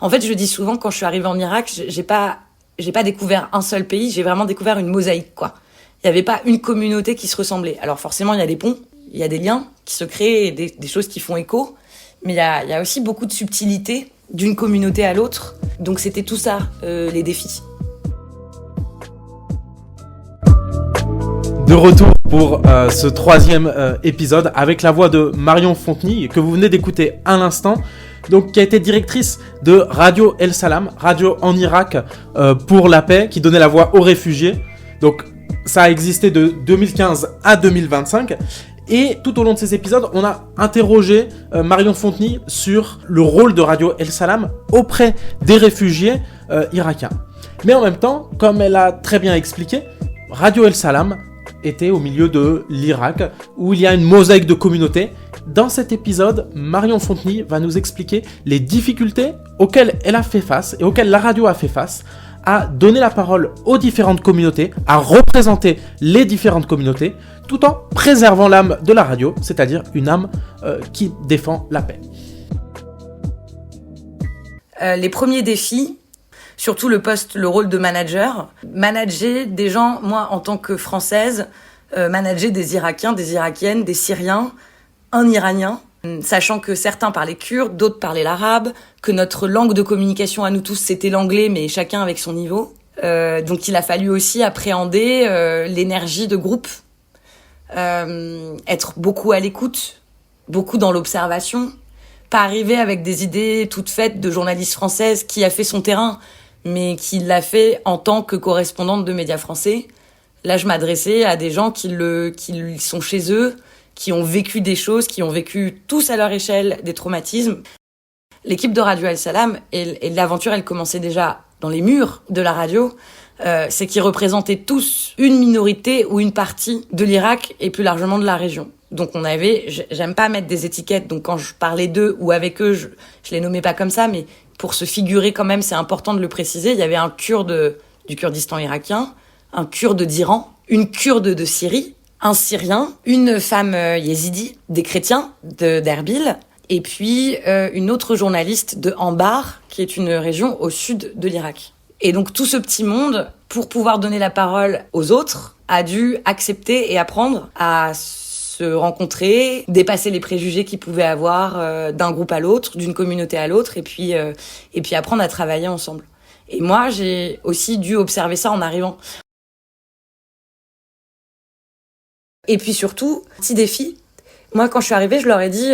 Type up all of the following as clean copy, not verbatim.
En fait, je dis souvent, quand je suis arrivée en Irak, j'ai pas découvert un seul pays, j'ai vraiment découvert une mosaïque, quoi. Il y avait pas une communauté qui se ressemblait. Alors forcément, il y a des ponts, il y a des liens qui se créent, des choses qui font écho, mais il y a aussi beaucoup de subtilité d'une communauté à l'autre. Donc c'était tout ça, les défis. De retour pour ce troisième épisode avec la voix de Marion Fontenille que vous venez d'écouter à l'instant, donc qui a été directrice de Radio El Salam, radio en Irak pour la paix, qui donnait la voix aux réfugiés. Donc ça a existé de 2015 à 2025. Et tout au long de ces épisodes, on a interrogé Marion Fontenille sur le rôle de Radio El Salam auprès des réfugiés irakiens. Mais en même temps, comme elle a très bien expliqué, Radio El Salam était au milieu de l'Irak, où il y a une mosaïque de communautés. Dans cet épisode, Marion Fontenille va nous expliquer les difficultés auxquelles elle a fait face, et auxquelles la radio a fait face, à donner la parole aux différentes communautés, à représenter les différentes communautés, tout en préservant l'âme de la radio, c'est-à-dire une âme qui défend la paix. Les premiers défis, surtout le rôle de manager, manager des gens, moi en tant que Française, manager des Irakiens, des Irakiennes, des Syriens, un Iranien, sachant que certains parlaient kurde, d'autres parlaient l'arabe, que notre langue de communication à nous tous c'était l'anglais, mais chacun avec son niveau. Donc il a fallu aussi appréhender l'énergie de groupe, être beaucoup à l'écoute, beaucoup dans l'observation, pas arriver avec des idées toutes faites de journaliste française qui a fait son terrain, mais qui l'a fait en tant que correspondante de médias français. Là, je m'adressais à des gens qui sont chez eux, qui ont vécu des choses, qui ont vécu tous à leur échelle des traumatismes. L'équipe de Radio El Salam, et l'aventure, elle commençait déjà dans les murs de la radio, c'est qu'ils représentaient tous une minorité ou une partie de l'Irak et plus largement de la région. Donc j'aime pas mettre des étiquettes, donc quand je parlais d'eux ou avec eux, je les nommais pas comme ça, mais pour se figurer quand même, c'est important de le préciser, il y avait un Kurde du Kurdistan irakien, un Kurde d'Iran, une Kurde de Syrie, un Syrien, une femme yézidi, des chrétiens d'Erbil, et puis une autre journaliste de Anbar, qui est une région au sud de l'Irak. Et donc tout ce petit monde, pour pouvoir donner la parole aux autres, a dû accepter et apprendre à se rencontrer, dépasser les préjugés qu'ils pouvaient avoir d'un groupe à l'autre, d'une communauté à l'autre, et puis apprendre à travailler ensemble. Et moi, j'ai aussi dû observer ça en arrivant. Et puis surtout, petit défi, moi quand je suis arrivée, je leur ai dit,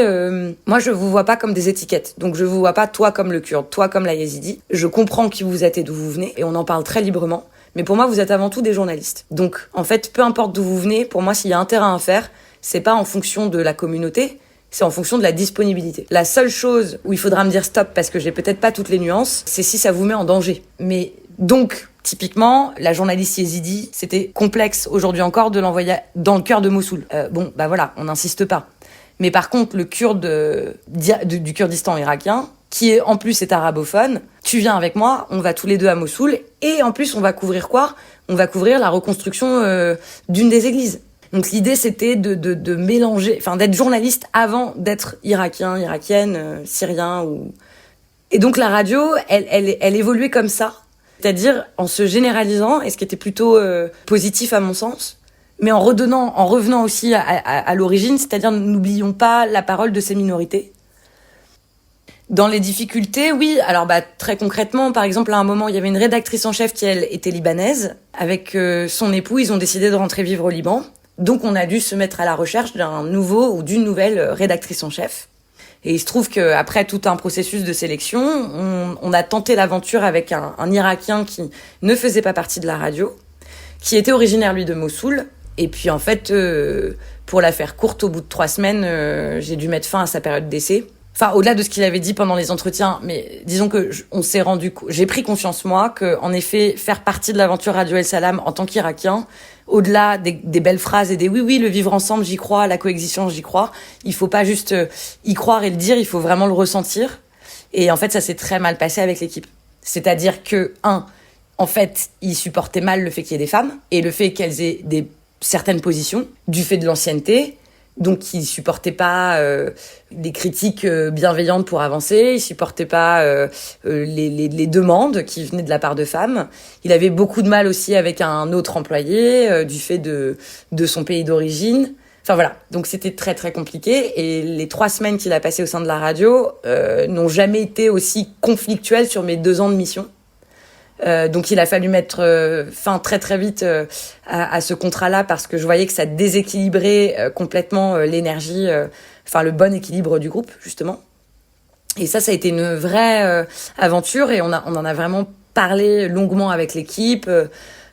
moi je vous vois pas comme des étiquettes, donc je vous vois pas toi comme le Kurde, toi comme la Yézidi, je comprends qui vous êtes et d'où vous venez, et on en parle très librement, mais pour moi vous êtes avant tout des journalistes. Donc en fait, peu importe d'où vous venez, pour moi s'il y a un terrain à faire, c'est pas en fonction de la communauté, c'est en fonction de la disponibilité. La seule chose où il faudra me dire stop, parce que j'ai peut-être pas toutes les nuances, c'est si ça vous met en danger. Mais donc, typiquement, la journaliste yézidi, c'était complexe aujourd'hui encore de l'envoyer dans le cœur de Mossoul. Voilà, on n'insiste pas. Mais par contre, le Kurde du Kurdistan irakien, qui en plus est arabophone, tu viens avec moi, on va tous les deux à Mossoul, et en plus on va couvrir quoi ? On va couvrir la reconstruction d'une des églises. Donc l'idée c'était de mélanger, enfin d'être journaliste avant d'être irakien, irakienne, syrien ou... Et donc la radio, elle évoluait comme ça. C'est-à-dire en se généralisant, et ce qui était plutôt positif à mon sens, mais en revenant aussi à l'origine, c'est-à-dire n'oublions pas la parole de ces minorités. Dans les difficultés, oui, alors très concrètement, par exemple, à un moment, il y avait une rédactrice en chef qui, elle, était libanaise. Avec son époux, ils ont décidé de rentrer vivre au Liban. Donc on a dû se mettre à la recherche d'un nouveau ou d'une nouvelle rédactrice en chef. Et il se trouve qu'après tout un processus de sélection, on a tenté l'aventure avec un Irakien qui ne faisait pas partie de la radio, qui était originaire, lui, de Mossoul. Et puis, en fait, pour la faire courte, au bout de 3 semaines, j'ai dû mettre fin à sa période d'essai. Enfin, au-delà de ce qu'il avait dit pendant les entretiens, mais disons que j'ai pris conscience, moi, que, en effet, faire partie de l'aventure Radio El Salam en tant qu'Irakien, au-delà des belles phrases et des oui, le vivre ensemble, j'y crois, la coexistence, j'y crois. Il faut pas juste y croire et le dire, il faut vraiment le ressentir. Et en fait, ça s'est très mal passé avec l'équipe. C'est-à-dire que, en fait, ils supportaient mal le fait qu'il y ait des femmes et le fait qu'elles aient certaines positions, du fait de l'ancienneté, Donc il supportait pas des critiques bienveillantes pour avancer, il supportait pas les demandes qui venaient de la part de femmes. Il avait beaucoup de mal aussi avec un autre employé du fait de son pays d'origine. Enfin voilà, donc c'était très très compliqué et les 3 semaines qu'il a passées au sein de la radio n'ont jamais été aussi conflictuelles sur mes 2 ans de mission. Donc il a fallu mettre fin très très vite à ce contrat-là parce que je voyais que ça déséquilibrait complètement l'énergie, le bon équilibre du groupe justement. Et ça a été une vraie aventure et on en a vraiment parlé longuement avec l'équipe,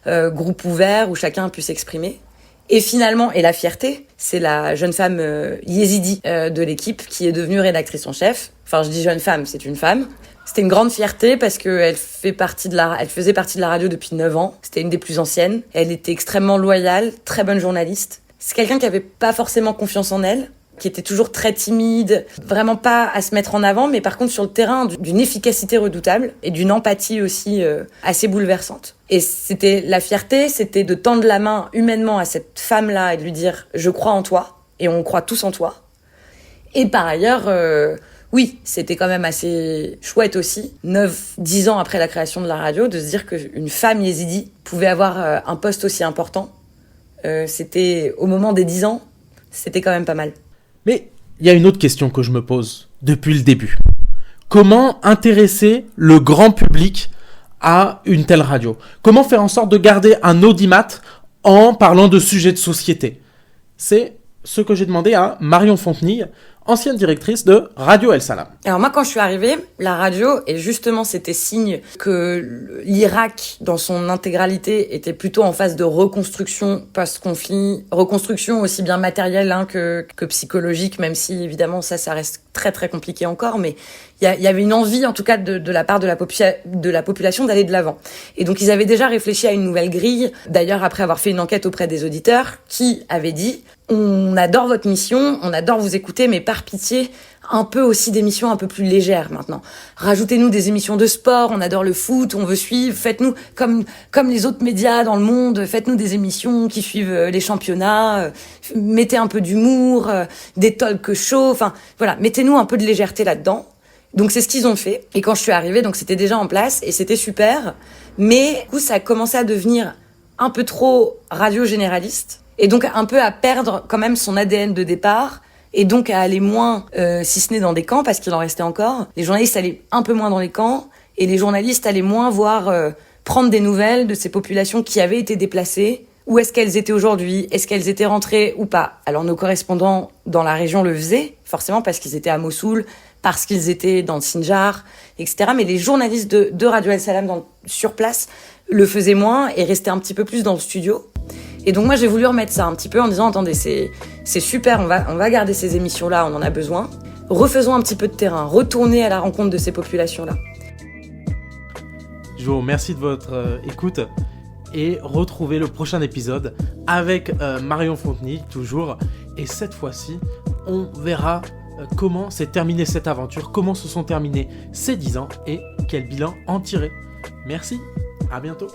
groupe ouvert où chacun a pu s'exprimer. Et finalement, et la fierté, c'est la jeune femme yézidi de l'équipe qui est devenue rédactrice en chef. Enfin, je dis jeune femme, c'est une femme. C'était une grande fierté parce qu'elle faisait partie de la radio depuis 9 ans. C'était une des plus anciennes. Elle était extrêmement loyale, très bonne journaliste. C'est quelqu'un qui avait pas forcément confiance en elle, qui était toujours très timide, vraiment pas à se mettre en avant, mais par contre sur le terrain d'une efficacité redoutable et d'une empathie aussi assez bouleversante. Et c'était la fierté, c'était de tendre la main humainement à cette femme-là et de lui dire « je crois en toi » et on croit tous en toi. Et par ailleurs, oui, c'était quand même assez chouette aussi, 9-10 ans après la création de la radio, de se dire qu'une femme yézidi pouvait avoir un poste aussi important. C'était au moment des 10 ans, c'était quand même pas mal. Mais il y a une autre question que je me pose depuis le début. Comment intéresser le grand public à une telle radio ? Comment faire en sorte de garder un audimat en parlant de sujets de société ? C'est ce que j'ai demandé à Marion Fontenille, ancienne directrice de Radio El Salam. Alors moi, quand je suis arrivée, la radio, et justement c'était signe que l'Irak, dans son intégralité, était plutôt en phase de reconstruction post-conflit, reconstruction aussi bien matérielle que psychologique, même si évidemment ça reste très très compliqué encore, mais il y avait une envie en tout cas de la part de la population d'aller de l'avant. Et donc ils avaient déjà réfléchi à une nouvelle grille, d'ailleurs après avoir fait une enquête auprès des auditeurs, qui avaient dit « on adore votre mission, on adore vous écouter, mais par pitié, un peu aussi d'émissions un peu plus légères maintenant. Rajoutez-nous des émissions de sport, on adore le foot, on veut suivre, faites-nous comme les autres médias dans le monde, faites-nous des émissions qui suivent les championnats, mettez un peu d'humour, des talk shows, enfin voilà, mettez-nous un peu de légèreté là-dedans. » Donc c'est ce qu'ils ont fait. Et quand je suis arrivée, donc c'était déjà en place et c'était super. Mais du coup, ça a commencé à devenir un peu trop radio généraliste et donc un peu à perdre quand même son ADN de départ et donc à aller moins, si ce n'est dans des camps, parce qu'il en restait encore. Les journalistes allaient un peu moins dans les camps et les journalistes allaient moins prendre des nouvelles de ces populations qui avaient été déplacées. Où est-ce qu'elles étaient aujourd'hui ? Est-ce qu'elles étaient rentrées ou pas ? Alors nos correspondants dans la région le faisaient, forcément parce qu'ils étaient à Mossoul, parce qu'ils étaient dans le Sinjar, etc. Mais les journalistes de Radio El Salam sur place le faisaient moins et restaient un petit peu plus dans le studio. Et donc moi j'ai voulu remettre ça un petit peu en disant attendez, c'est super, on va garder ces émissions-là, on en a besoin. Refaisons un petit peu de terrain, retournez à la rencontre de ces populations-là. Je vous remercie de votre écoute et retrouvez le prochain épisode avec Marion Fontenille toujours. Et cette fois-ci, on verra comment s'est terminée cette aventure, comment se sont terminés ces 10 ans et quel bilan en tirer. Merci, à bientôt.